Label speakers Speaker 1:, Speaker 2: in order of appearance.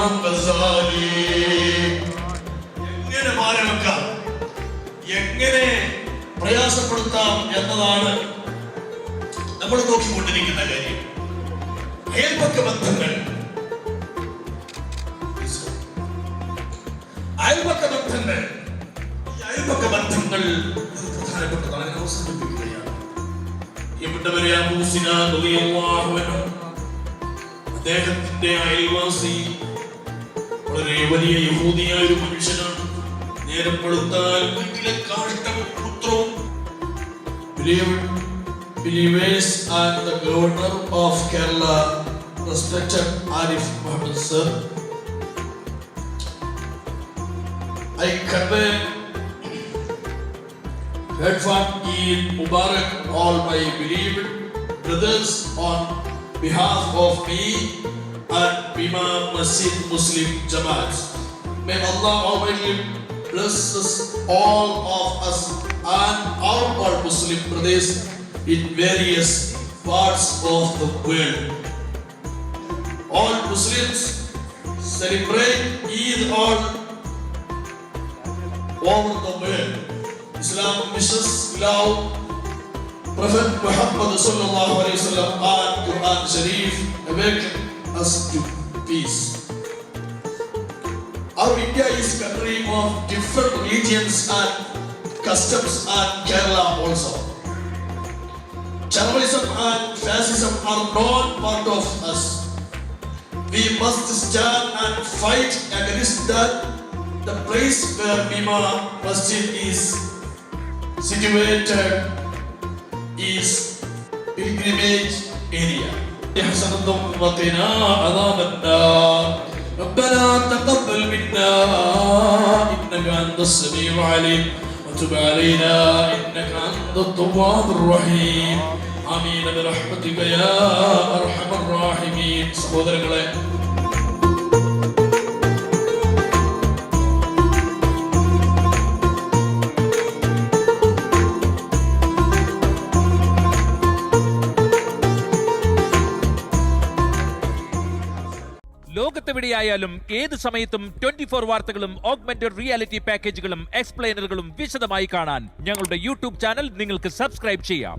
Speaker 1: ഇമാം ഗസാലി. എങ്ങനെ മാരവെക്കാം, എങ്ങനെ പ്രയാസപ്പെടുത്താം എന്നതാണ് നമ്മൾ നോക്കിക്കൊണ്ടിരിക്കുന്ന കാര്യം. അയൽപക്ക ബന്ധങ്ങൾ, അയൽപക്ക ബന്ധങ്ങൾ, ഈ അയൽപക്ക ബന്ധങ്ങൾ പ്രധാനപ്പെട്ടതാണ്. അതിനെ അവസാനിപ്പിക്കുകയാണ്. പ്രിയപ്പെട്ടവരെ, അബൂ സിനാൻ റളിയല്ലാഹു അൻഹു, അദ്ദേഹത്തിന്റെ അയൽവാസി വളരെ വലിയ യഹൂദിയായ ഒരു മനുഷ്യനാണ്. നേരം വെളുത്താൽ വീട്ടിലെ കാഷ്ടവും പുത്രവും believers and the governor of Kerala, respected Arif Muhammad sir, I convey heartfelt Eid Mubarak all my beloved brothers on behalf of me and Bima Masjid Muslim Jamaat. May Allah Almighty bless us, all of us and all our Muslim brothers in various parts of the world. All Muslims celebrate Eid all over the world. Islam wishes love Prophet Muhammad sallallahu alaihi wasallam and Quran Sharif awaken us to peace. Our India is a country of different religions and customs, and Kerala also. Terrorism and fascism are not part of us. We must stand and fight against that. The place where Bima Masjid is situated is pilgrimage area. يحسنكم وقنا عذاب النار. ربنا تقبل منا إنك أنت السميع العليم وتب علينا إنك أنت التواب الرحيم. آمين برحمتك يا أرحم الراحمين. സഹോദരങ്ങളെ,
Speaker 2: ലോകത്തെവിടെയായാലും ഏത് സമയത്തും 24 വാർത്തകളും augmented reality പാക്കേജുകളും എക്സ്പ്ലെയിനറുകളും വിശദമായി കാണാൻ ഞങ്ങളുടെ YouTube channel നിങ്ങൾക്ക് സബ്സ്ക്രൈബ് ചെയ്യാം.